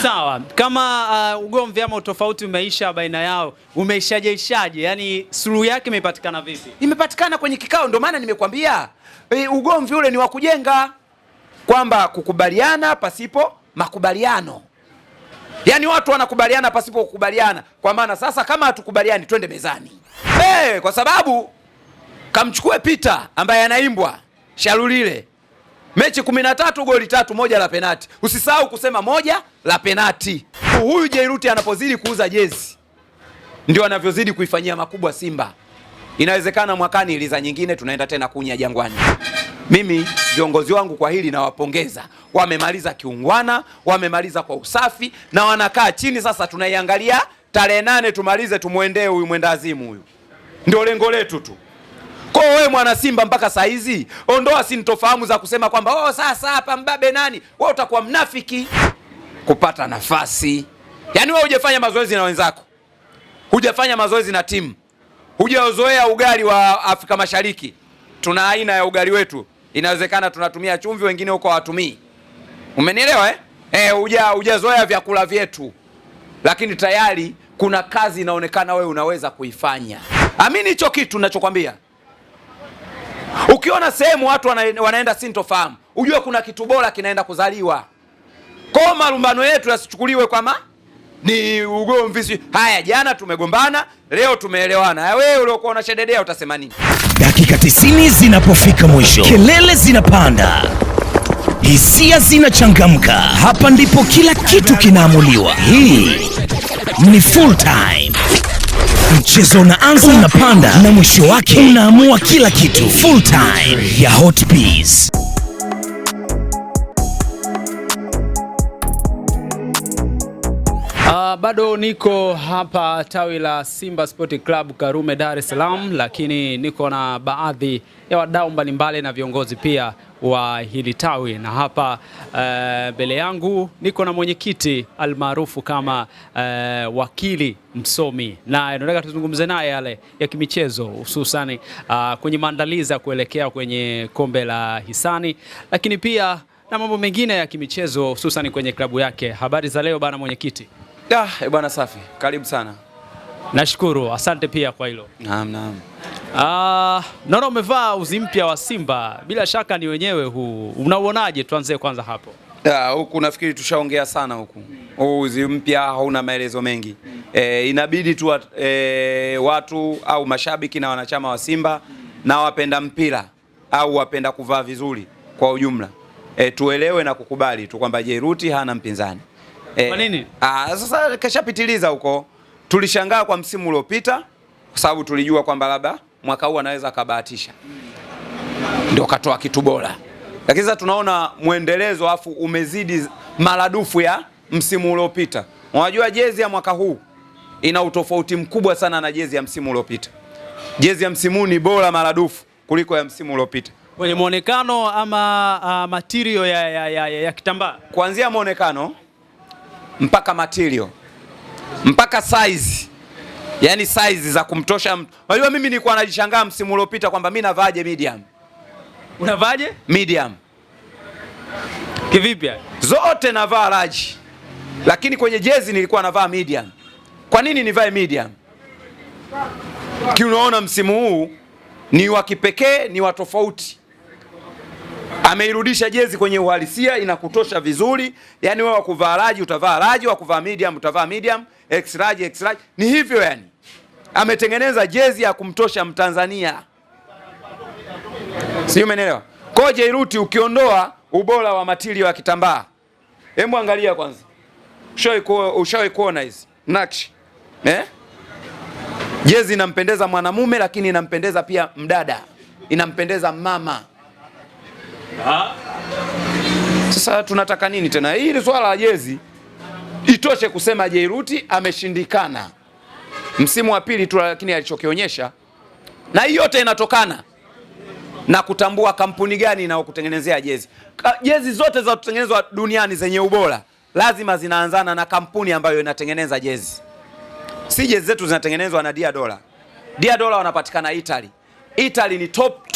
Sawa, kama ugomvi ama utofauti umeisha baina yao, umeishaje? Yani suluhu yake imepatikana vipi? Imepatikana kwenye kikao, ndio maana nimekwambia ugomvi ule ni wa kujenga, kwamba kukubaliana pasipo makubaliano. Yani watu wanakubaliana pasipo kukubaliana, kwa maana sasa kama hatukubaliani twende mezani. Kwa sababu kamchukue Peter ambaye anaimbwa Shalulile, mechi 13 goli 3, moja la penati. Usisahau kusema moja la penati. Huyu Jairuti anapozidi kuuza jezi ndio anavyozidi kuifanyia makubwa Simba. Inawezekana mwakani iliza nyingine tunaenda tena kunya Jangwani. Mimi viongozi wangu kwa hili nawapongeza. Wamemaliza kiungwana, wamemaliza kwa usafi na wanakaa chini sasa tunaiangalia tarehe 8 tumalize, tumuendee huyu mwendazimu huyu. Ndio lengo letu tu. Kwa wewe mwana Simba mpaka saa hizi ondoa sintofahamu za kusema kwamba sasa hapa mbabe nani? Wewe utakuwa mnafiki kupata nafasi. Yaani wewe hujafanya mazoezi na wenzako. Hujafanya mazoezi na timu. Hujazoea ugali wa Afrika Mashariki. Tuna aina ya ugali wetu. Inawezekana tunatumia chumvi, wengine huko hawatumii. Umenielewa hujazoea vyakula vyetu. Lakini tayari kuna kazi inaonekana wewe unaweza kuifanya. Amini hicho kitu ninachokwambia. Ukiona sehemu watu wanaenda sintofahamu, ujue kuna kitu bora kinaenda kuzaliwa. Kwa malumbano yetu yasichukuliwe kama ni ugomvi. Haya, jana tumegombana, leo tumeelewana. Wewe uliokuwa unashededea utasema nini? Dakika 90 zinapofika mwisho, kelele zinapanda, hisia zinachangamka. Hapa ndipo kila kitu kinaamuliwa. Hii ni full time. Mchezo unaanza, unapanda na mwisho wake unaamua kila kitu. Full time ya Hot Peas. Bado niko hapa tawi la Simba Sport Club Karume, Dar es Salaam, lakini niko na baadhi ya wadau mbalimbali na viongozi pia wa hili tawi, na hapa mbele yangu niko na mwenyekiti almaarufu kama wakili msomi, na nataka tuzungumze naye yale ya kimichezo, hususan kwenye maandalizi ya kuelekea kwenye kombe la hisani, lakini pia na mambo mengine ya kimichezo hususan kwenye klabu yake. Habari za leo bana mwenyekiti? Bwana safi, karibu sana. Nashukuru, asante pia kwa hilo. Naam. Naona umevaa uzi mpya wa Simba, bila shaka ni wenyewe huu. Unauonaje? Tuanze kwanza hapo. Huku nafikiri tushaongea sana huku. Uzi mpya hauna maelezo mengi. Inabidi tu watu au mashabiki na wanachama wa Simba na wapenda mpira au wapenda kuvaa vizuri kwa ujumla tuelewe na kukubali tu kwamba Jairuti hana mpinzani. Kwa nini? Sasa kashapitiliza huko. Tulishangaa kwa msimu uliopita kwa sababu tulijua kwamba labda mwaka huu anaweza kabahatisha, ndio katoa kitu bora. Lakini sasa tunaona muendelezo afu umezidi maradufu ya msimu uliopita. Unajua jezi ya mwaka huu ina utofauti mkubwa sana na jezi ya msimu uliopita. Jezi ya msimu ni bora maradufu kuliko ya msimu uliopita. Kwenye muonekano ama material ya kitambaa? Kuanzia muonekano mpaka material mpaka size. Yaani size za kumtosha. Unajua mimi nilikuwa najishangaa msimu uliopita kwamba mimi navaaje medium. Unavaaje? Medium. Kivipi? Zote navaa large. Lakini kwenye jezi nilikuwa navaa medium. Kwa nini nivae medium? Unaona msimu huu ni wa kipekee, ni wa tofauti. Ameirudisha jezi kwenye uhalisia, inakutosha vizuri. Yaani wewe wakuvaa large utavaa large, wakuvaa medium utavaa medium, extra large extra large. Ni hivyo yani. Ametengeneza jezi ya kumtosha Mtanzania. Si umeelewa? Kwa Jairuti ukiondoa ubora wa material ya kitambaa. Hebu angalia kwanza. Ushawahi kuona hizi nakshi. Jezi inampendeza mwanamume lakini inampendeza pia mdada. Inampendeza mama. Sasa tunataka nini tena? Hili swala la jezi itoshe kusema Jairuti ameshindikana msimu wa pili tu, lakini alichokionyesha, na hii yote inatokana na kutambua kampuni gani inayokutengenezea jezi. Jezi zote za kutengenezwa duniani zenye ubora lazima zinaanzana na kampuni ambayo inatengeneza jezi. Si jezi zetu zinatengenezwa na Diadora. Diadora wanapatikana Italy. Italy ni top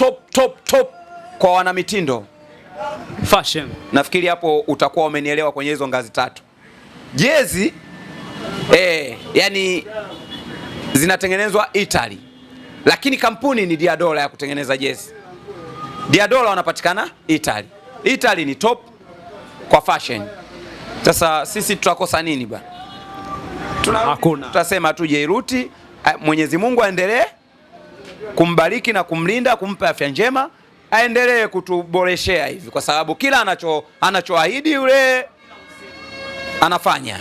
kwa wanamitindo. Fashion. Nafikiri hapo utakuwa umenielewa kwenye hizo ngazi tatu. jezi yani zinatengenezwa Italy, lakini kampuni ni Diadora ya kutengeneza jezi. Diadora wanapatikana Italy. Italy ni top kwa fashion. Sasa sisi tutakosa nini bwana? Hakuna. Tutasema tu Jairuti, Mwenyezi Mungu aendelee kumbariki na kumlinda, kumpa afya njema, aendelee kutuboreshea hivi, kwa sababu kila anachoahidi yule anafanya.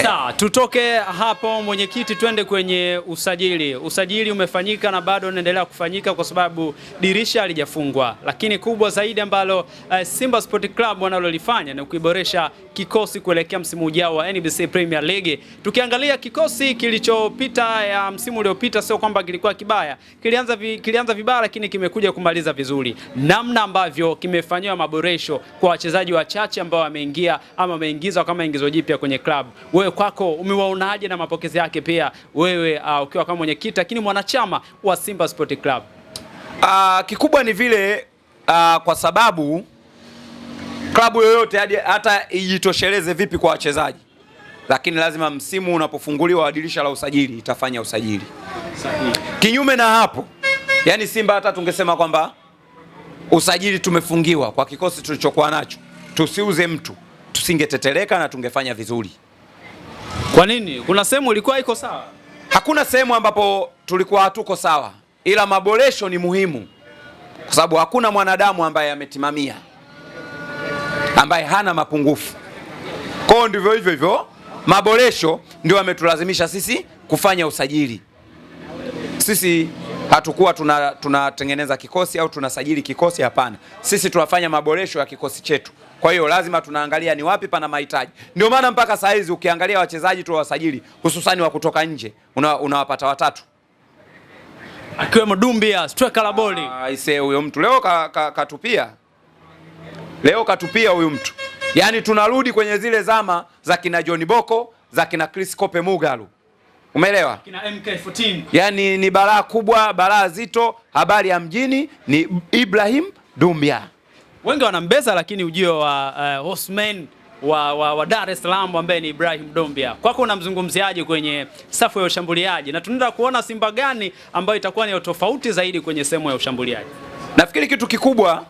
Sawa, tutoke hapo mwenyekiti, twende kwenye usajili. Usajili umefanyika na bado unaendelea kufanyika kwa sababu dirisha halijafungwa, lakini kubwa zaidi ambalo Simba Sport Club wanalolifanya ni kuiboresha kikosi kuelekea msimu ujao wa NBC Premier League. Tukiangalia kikosi kilichopita ya msimu uliopita, sio kwamba kilikuwa kibaya, kilianza vibaya, lakini kimekuja kumaliza vizuri. Namna ambavyo kimefanywa maboresho kwa wachezaji wachache ambao wameingia ama wameingizwa kama ingizo jipya kwenye club, wewe kwako umewaonaje na mapokezi yake pia wewe ukiwa kama mwenyekiti lakini mwanachama wa Simba Sport Club? Kikubwa ni vile kwa sababu klabu yoyote hata ijitosheleze vipi kwa wachezaji, lakini lazima msimu unapofunguliwa dirisha la usajili itafanya usajili. Kinyume na hapo, yani Simba hata tungesema kwamba usajili tumefungiwa kwa kikosi tulichokuwa nacho, tusiuze mtu, tusingeteteleka na tungefanya vizuri. Kwa nini? Kuna sehemu ilikuwa iko sawa? Hakuna sehemu ambapo tulikuwa hatuko sawa, ila maboresho ni muhimu, kwa sababu hakuna mwanadamu ambaye ametimamia, ambaye hana mapungufu. Kwa ndivyo hivyo maboresho ndio yametulazimisha sisi kufanya usajili. Sisi hatukuwa tunatengeneza kikosi au tunasajili kikosi, hapana. Sisi tunafanya maboresho ya kikosi chetu. Kwa hiyo lazima tunaangalia ni wapi pana mahitaji. Ndio maana mpaka saa hizi ukiangalia wachezaji tuwasajili, hususani wa kutoka nje, unawapata watatu. Akiwemo Dumbia, striker la boli. Aise, huyo mtu leo katupia. Leo katupia huyo mtu. Yaani tunarudi kwenye zile zama za kina John Boko, za kina Chris Kope Mugalu. Umeelewa? Kina MK14. Yaani ni balaa kubwa, balaa zito. Habari ya mjini ni Ibrahim Dumbia. Wengi wanambeza, lakini ujio wa Osman wa Dar es Salaam ambaye ni Ibrahim Dumbia, kwako unamzungumziaje kwenye safu ya ushambuliaji, na tunaenda kuona Simba gani ambayo itakuwa ni tofauti zaidi kwenye sehemu ya ushambuliaji? Nafikiri kitu kikubwa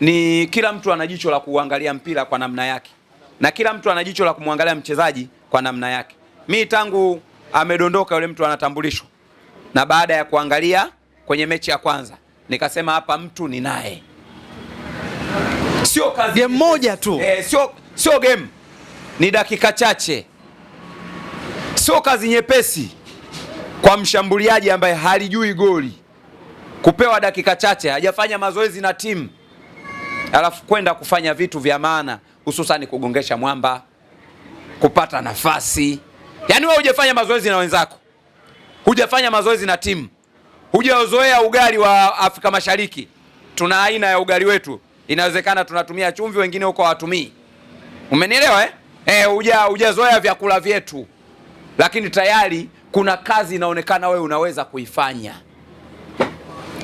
ni kila mtu ana jicho la kuangalia mpira kwa namna yake, na kila mtu ana jicho la kumwangalia mchezaji kwa namna yake. Mimi tangu amedondoka yule mtu anatambulishwa, na baada ya kuangalia kwenye mechi ya kwanza nikasema hapa mtu ni naye. Sio kazi game moja tu. Sio game. Ni dakika chache. Sio kazi nyepesi kwa mshambuliaji ambaye halijui goli kupewa dakika chache, hajafanya mazoezi na timu, alafu kwenda kufanya vitu vya maana, hususani kugongesha mwamba, kupata nafasi. Yaani wewe hujafanya mazoezi na wenzako, hujafanya mazoezi na timu, hujazoea ugali wa Afrika Mashariki. Tuna aina ya ugali wetu, inawezekana tunatumia chumvi, wengine huko hawatumii. Umenielewa hujazoea vyakula vyetu, lakini tayari kuna kazi inaonekana wewe unaweza kuifanya.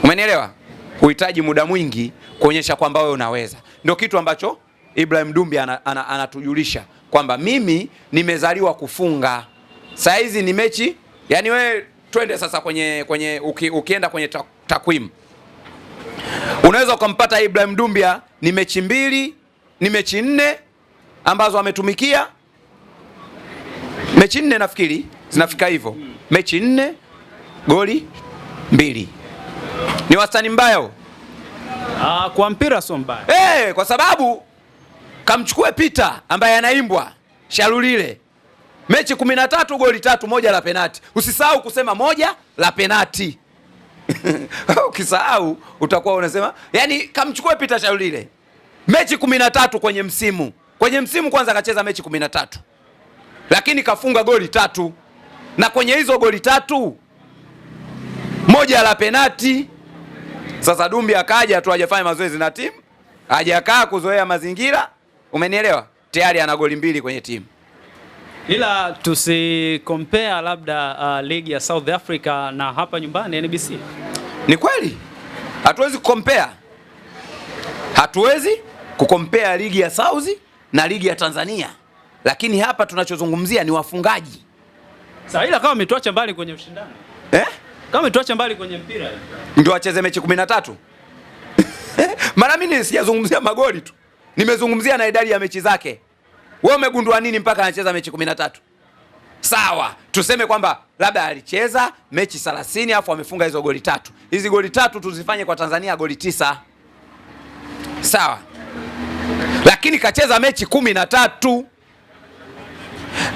Umenielewa? Huhitaji muda mwingi kuonyesha kwamba wewe unaweza. Ndio kitu ambacho Ibrahim Dumbia anatujulisha kwamba mimi nimezaliwa kufunga. Saa hizi ni mechi, yani wewe twende sasa kwenye ukienda kwenye takwimu, unaweza kumpata Ibrahim Dumbia ni mechi 2, ni mechi 4 ambazo ametumikia. Mechi 4 nafikiri zinafika hivyo. Mechi 4, goli 2. Ni wastani mbaya. Kwa mpira sio mbaya. Kwa sababu kamchukue Peter ambaye anaimbwa Shalulile. Mechi 13, goli 3, 1 la penati. Usisahau kusema 1 la penati. Ukisahau utakuwa unasema, yani kamchukue Peter Shalulile. Mechi 13 kwenye msimu. Kwenye msimu kwanza akacheza mechi 13. Lakini kafunga goli 3. Na kwenye hizo goli 3, 1 la penati. Sasa Dumbia akaja tu, hajafanya mazoezi na timu, hajakaa kuzoea mazingira. Umenielewa? Tayari ana goli 2 kwenye timu. Ila compare labda ligi ya South Africa na hapa nyumbani NBC. Ni kweli hatuwezi kucompare. Hatuwezi kucompare ligi ya South na ligi ya Tanzania. lakini hapa tunachozungumzia ni wafungaji. Sasa ila kama umetuacha mbali kwenye ushindani. Kama umetuacha mbali kwenye mpira ndio wacheze mechi 13. Mara mimi sijazungumzia magoli tu. Nimezungumzia na idadi ya mechi zake. Wewe umegundua nini mpaka anacheza mechi 13? Sawa, tuseme kwamba labda alicheza mechi 30 afu amefunga hizo goli 3. Hizi goli 3 tuzifanye kwa Tanzania goli 9. Sawa. Lakini kacheza mechi 13.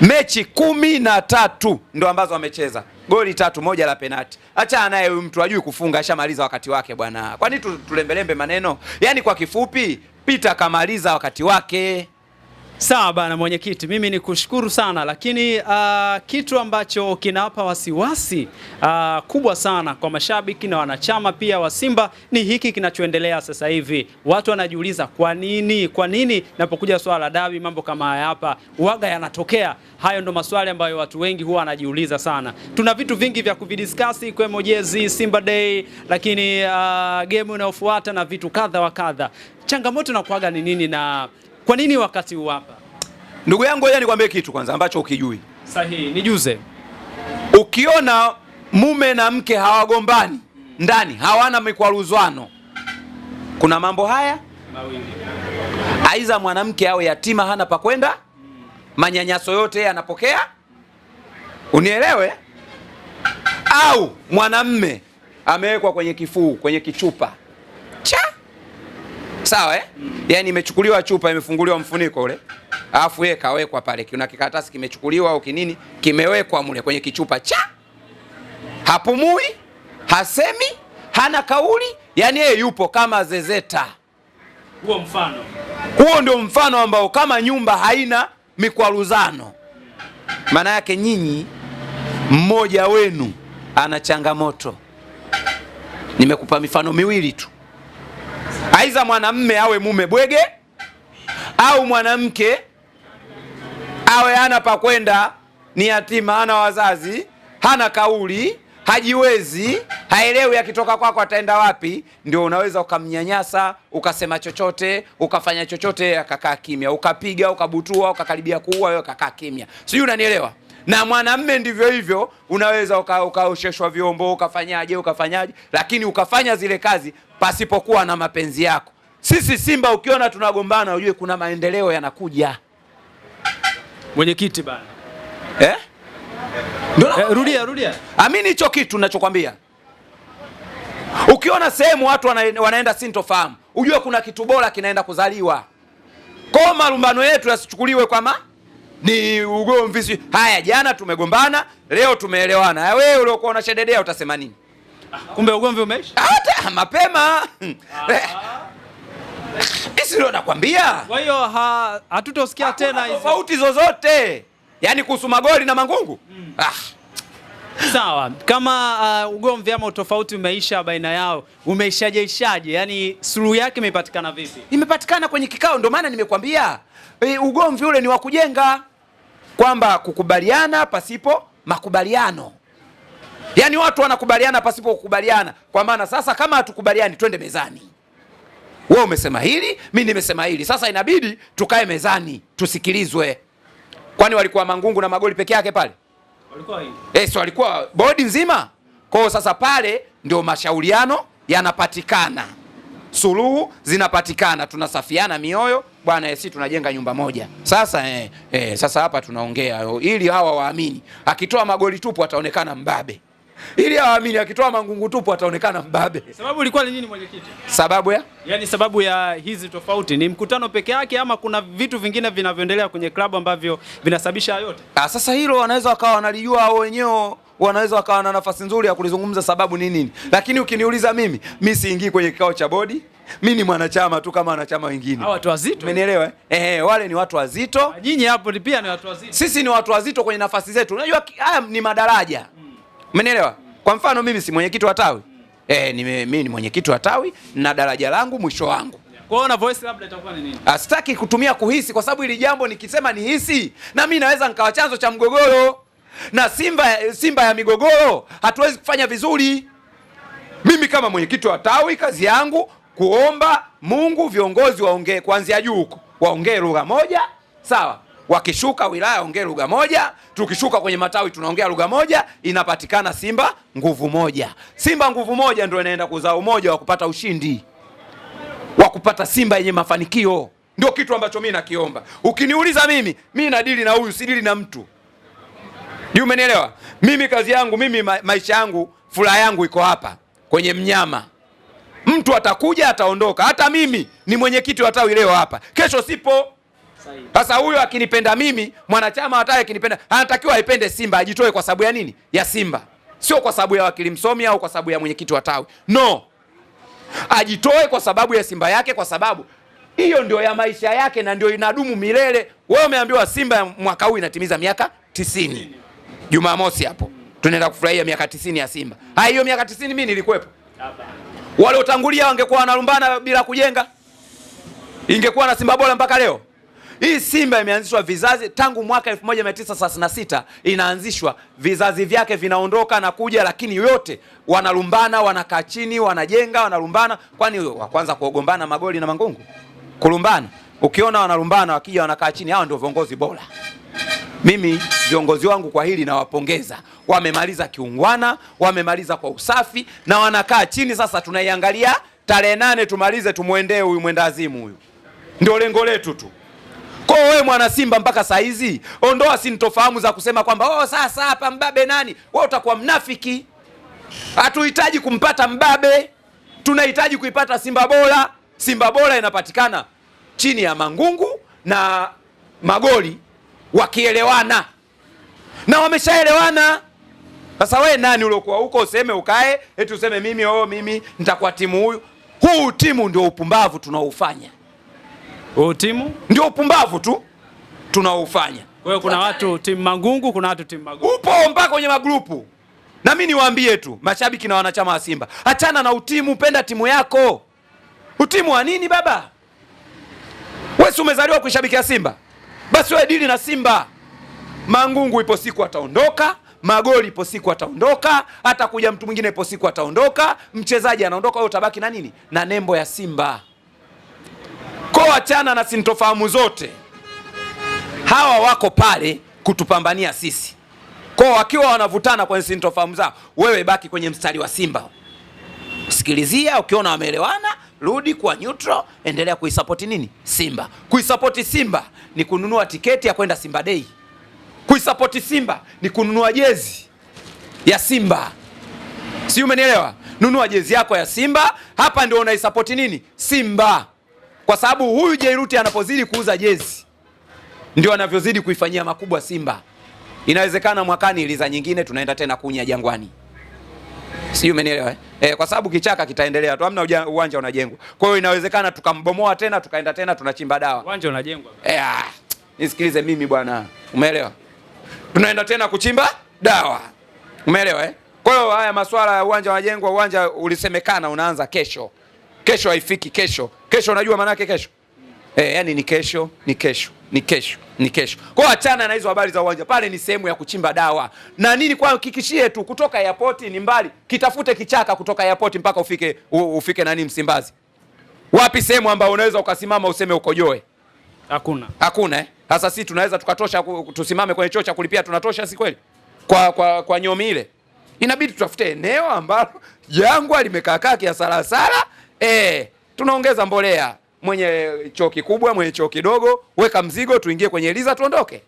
Mechi 13 ndo ambazo amecheza. Goli 3, moja la penalti. Acha naye huyu mtu ajui kufunga, ashamaliza wakati wake bwana. Kwani tulembelembe maneno? Yaani kwa kifupi, Peter kamaliza wakati wake. Sawa bana mwenyekiti, mimi ni kushukuru sana, lakini kitu ambacho kinawapa wasiwasi kubwa sana kwa mashabiki na wanachama pia wa Simba ni hiki kinachoendelea sasa hivi. Watu wanajiuliza kwa nini napokuja swala la dabi mambo kama haya hapa uwaga yanatokea. Hayo ndo maswali ambayo watu wengi huwa wanajiuliza sana. Tuna vitu vingi vya kuvidiskasi ikiwemo jezi Simba Day, lakini game inayofuata na vitu kadha wa kadha. Changamoto na kuaga ni nini na kwa nini wakati huu hapa? Ndugu yangu, ngoja nikwambie kitu kwanza ambacho ukijui. Sahihi, nijuze. Ukiona mume na mke hawagombani ndani, hawana mikwaruzano, kuna mambo haya mawili. Aiza mwanamke awe yatima, hana pa kwenda, manyanyaso yote yanapokea, unielewe, au mwanamme amewekwa kwenye kifuu, kwenye kichupa sawa yani imechukuliwa chupa, imefunguliwa mfuniko ule, alafu yeye kawekwa pale, kuna kikaratasi kimechukuliwa au kinini kimewekwa mule kwenye kichupa hapumui, hasemi, hana kauli, yani yeye yupo kama zezeta. Huo ndio mfano ambao kama nyumba haina mikwaruzano, maana yake nyinyi mmoja wenu ana changamoto. Nimekupa mifano miwili tu. Aiza mwanamme awe mume bwege, au mwanamke awe hana pa kwenda, ni yatima, hana wazazi, hana kauli, hajiwezi, haelewi akitoka kwako ataenda wapi. Ndio unaweza ukamnyanyasa, ukasema chochote, ukafanya chochote, akakaa kimya, ukapiga, ukabutua, ukakaribia kuua, yeye akakaa kimya. Sijui unanielewa? Na mwanamme ndivyo hivyo, unaweza ukaosheshwa vyombo, ukafanyaje, lakini ukafanya zile kazi pasipokuwa na mapenzi yako. Sisi Simba ukiona tunagombana ujue kuna maendeleo yanakuja. Mwenyekiti bana. Rudia. Amini hicho kitu ninachokwambia. Ukiona sehemu watu wanaenda sintofahamu, ujue kuna kitu bora kinaenda kuzaliwa. Kwa malumbano yetu yasichukuliwe kama ni ugomvi. Haya, jana tumegombana, leo tumeelewana. Wewe uliokuwa unashededea utasema nini? Kumbe ugomvi umeisha? Hata mapema. Isi ndio nakwambia. Kwa hiyo hatutosikia tena hizo tofauti zozote. Yaani kuhusu magoli na mangungu. Sawa. Kama ugomvi ama utofauti umeisha baina yao, umeishaje? Yaani suluhu yake imepatikana vipi? Imepatikana kwenye kikao, ndio maana nimekwambia. Ugomvi ule ni wa kujenga, kwamba kukubaliana pasipo makubaliano. Yaani watu wanakubaliana pasipo kukubaliana. Kwa maana sasa kama hatukubaliani twende mezani. Wewe umesema hili, mimi nimesema hili. Sasa inabidi tukae mezani, tusikilizwe. Kwani walikuwa mangungu na magoli peke yake pale? Walikuwa hivi. Walikuwa bodi nzima. Kwa hiyo sasa pale ndio mashauriano yanapatikana. Suluhu zinapatikana, tunasafiana mioyo, bwana sisi tunajenga nyumba moja. Sasa sasa hapa tunaongea ili hawa waamini. Akitoa magoli tupu ataonekana mbabe. Ili hawaamini akitoa mangungu tupu ataonekana mbabe. Sababu ilikuwa ni nini mwenyekiti? Sababu Yaani sababu ya hizi tofauti ni mkutano peke yake ama kuna vitu vingine vinavyoendelea kwenye klabu ambavyo vinasababisha yote? Sasa hilo wanaweza wakawa wanalijua wao wenyewe, wanaweza wakawa na nafasi nzuri ya kulizungumza sababu ni nini. Lakini ukiniuliza mimi siingii kwenye kikao cha bodi. Mimi ni mwanachama tu kama wanachama wengine. Hao watu wazito. Umenielewa? Wale ni watu wazito. Nyinyi hapo pia ni watu wazito. Sisi ni watu wazito kwenye nafasi zetu. Unajua haya ni madaraja. Umenielewa? Kwa mfano mimi si mwenyekiti wa tawi. Mimi ni mwenyekiti wa tawi na daraja langu mwisho wangu. Kwa hiyo na voice labda itakuwa ni nini? Sitaki kutumia kuhisi, kwa sababu hili jambo nikisema ni hisi na mimi naweza nikawa chanzo cha mgogoro. Na Simba ya migogoro hatuwezi kufanya vizuri. Mimi kama mwenyekiti wa tawi kazi yangu kuomba Mungu viongozi waongee kuanzia juu huko. Waongee lugha moja, sawa? wakishuka wilaya ongea lugha moja, tukishuka kwenye matawi tunaongea lugha moja, inapatikana Simba nguvu moja. Simba nguvu moja ndio inaenda kuzaa umoja wa kupata ushindi, wa kupata Simba yenye mafanikio. Ndio kitu ambacho mimi nakiomba. Ukiniuliza mimi nadili na huyu, sidili na mtu. Umenielewa? Mimi kazi yangu, mimi maisha yangu, furaha yangu iko hapa kwenye mnyama. Mtu atakuja ataondoka. Hata mimi ni mwenyekiti wa tawi leo hapa, kesho sipo. Sasa huyo akinipenda mimi, mwanachama wa tawi akinipenda, anatakiwa aipende Simba, ajitoe kwa sababu ya nini? Ya Simba. Sio kwa sababu ya wakili msomi au kwa sababu ya mwenyekiti wa tawi. No. Ajitoe kwa sababu ya Simba yake, kwa sababu hiyo ndio ya maisha yake na ndio inadumu milele. Wewe umeambiwa Simba ya mwaka huu inatimiza miaka 90. Jumamosi hapo tunaenda kufurahia miaka 90 ya Simba. Hiyo miaka 90 mimi nilikuwepo. Wale utangulia wangekuwa wanalumbana bila kujenga, ingekuwa na Simba bora mpaka leo. Hii Simba imeanzishwa vizazi tangu mwaka 1936 inaanzishwa, vizazi vyake vinaondoka na kuja, lakini yote wanalumbana, wanakaa chini, wanajenga, wanalumbana. Kwani wa kwanza kuogombana magoli na Mangungu? Kulumbana. Ukiona wanalumbana wakija wanakaa chini, hao ndio viongozi bora. Mimi viongozi wangu kwa hili nawapongeza. Wamemaliza kiungwana, wamemaliza kwa usafi na wanakaa chini. Sasa tunaiangalia tarehe 8 tumalize, tumuendee huyu mwendazimu huyu. Ndio lengo letu tu. Kwa wewe mwana Simba mpaka saa hizi ondoa sintofahamu za kusema kwamba sasa hapa mbabe nani? Wewe utakuwa mnafiki. Hatuhitaji kumpata mbabe. Tunahitaji kuipata Simba bora. Simba bora inapatikana chini ya Mangungu na Magoli wakielewana. Na wameshaelewana. Sasa wewe nani uliokuwa huko useme ukae eti useme mimi nitakuwa timu huyu? Huu timu ndio upumbavu tunaoufanya. Timu ndio upumbavu tu tunaoufanya. Kwa hiyo kuna watu timu Mangungu, kuna watu timu Magoli. Upo mpaka kwenye magrupu. Na mimi niwaambie tu mashabiki na wanachama wa Simba, achana na utimu, penda timu yako. Utimu wa nini baba? Wewe si umezaliwa kuishabikia Simba? Basi wewe dili na Simba. Mangungu ipo siku ataondoka, Magoli ipo siku ataondoka, hata kuja mtu mwingine ipo siku ataondoka, mchezaji anaondoka, wewe utabaki na nini? Na nembo ya Simba. Kwa achana na sintofahamu zote. Hawa wako pale kutupambania sisi. Kwa wakiwa wanavutana kwenye sintofahamu zao, wewe baki kwenye mstari wa Simba. Sikilizia, ukiona wameelewana, rudi kwa neutral, endelea kuisupport nini? Simba. Kuisupport Simba ni kununua tiketi ya kwenda Simba Day. Kuisupport Simba ni kununua jezi ya Simba. Si umenielewa? Nunua jezi yako ya Simba, hapa ndio unaisupport nini? Simba. Kwa sababu huyu Jairuti anapozidi kuuza jezi ndio anavyozidi kuifanyia makubwa Simba. Inawezekana mwakani iliza nyingine tunaenda tena kunya Jangwani. Si umenielewa kwa sababu kichaka kitaendelea tu, hamna uwanja unajengwa. Kwa hiyo inawezekana tukambomoa tena tukaenda tena tunachimba dawa. Uwanja unajengwa. Nisikilize mimi bwana. Umeelewa? Tunaenda tena kuchimba dawa. Umeelewa Kwa hiyo haya masuala ya uwanja unajengwa, uwanja ulisemekana unaanza kesho. Kesho haifiki kesho. Kesho unajua maana yake kesho? Yani ni kesho, ni kesho, ni kesho, ni kesho. Kwa achana na hizo habari za uwanja. Pale ni sehemu ya kuchimba dawa. Na nini kwa hakikishie tu kutoka airport ni mbali. Kitafute kichaka kutoka airport mpaka ufike nani Msimbazi. Wapi sehemu ambayo unaweza ukasimama useme ukojoe? Hakuna Sasa sisi tunaweza tukatosha tusimame kwenye choo cha kulipia, tunatosha si kweli? Kwa nyomi ile. Inabidi tutafute eneo ambalo jangwa limekaa kiasalasala. Tunaongeza mbolea. Mwenye choo kikubwa, mwenye choo kidogo, weka mzigo tuingie kwenye liza tuondoke.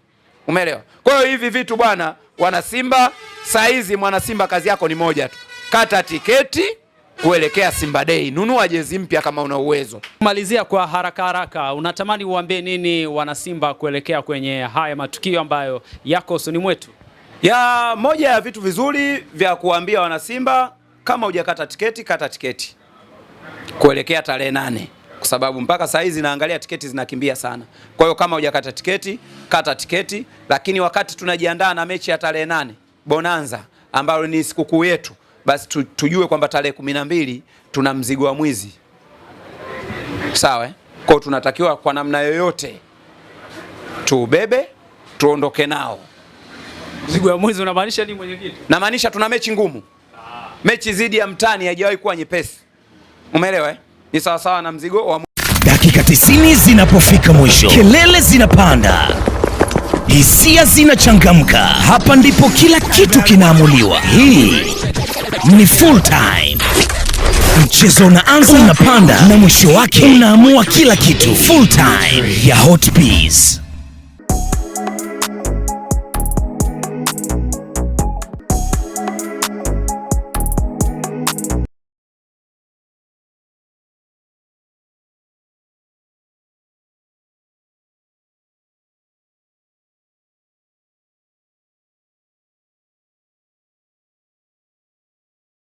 Umeelewa? Kwa hiyo hivi vitu bwana, wana Simba, saizi mwana Simba kazi yako ni moja tu. Kata tiketi kuelekea Simba Day. Nunua jezi mpya kama una uwezo. Malizia kwa haraka, unatamani uambie nini wana Simba kuelekea kwenye haya matukio ambayo yako usoni mwetu? Moja ya vitu vizuri vya kuambia wana Simba, kama hujakata tiketi, kata tiketi kuelekea tarehe 8. Kwa sababu mpaka saa hizi naangalia tiketi zinakimbia sana. Kwa hiyo kama hujakata tiketi, kata tiketi. Lakini wakati tunajiandaa na mechi ya tarehe 8 Bonanza ambayo ni sikukuu yetu, basi tujue kwamba tarehe 12 tuna mzigo wa mwizi. Sawa Kwa hiyo tunatakiwa kwa namna yoyote tuubebe, tuondoke nao. Mzigo wa mwizi unamaanisha nini mwenyekiti? Namaanisha tuna mechi ngumu. Mechi zidi ya mtani haijawahi kuwa nyepesi. Umeelewa Ni sawa na mzigo wa dakika 90 zinapofika mwisho, kelele zinapanda, hisia zinachangamka. Hapa ndipo kila kitu kinaamuliwa. Hii ni full time. Mchezo unaanza, unapanda na mwisho wake unaamua kila kitu. Full time ya Hotbiz.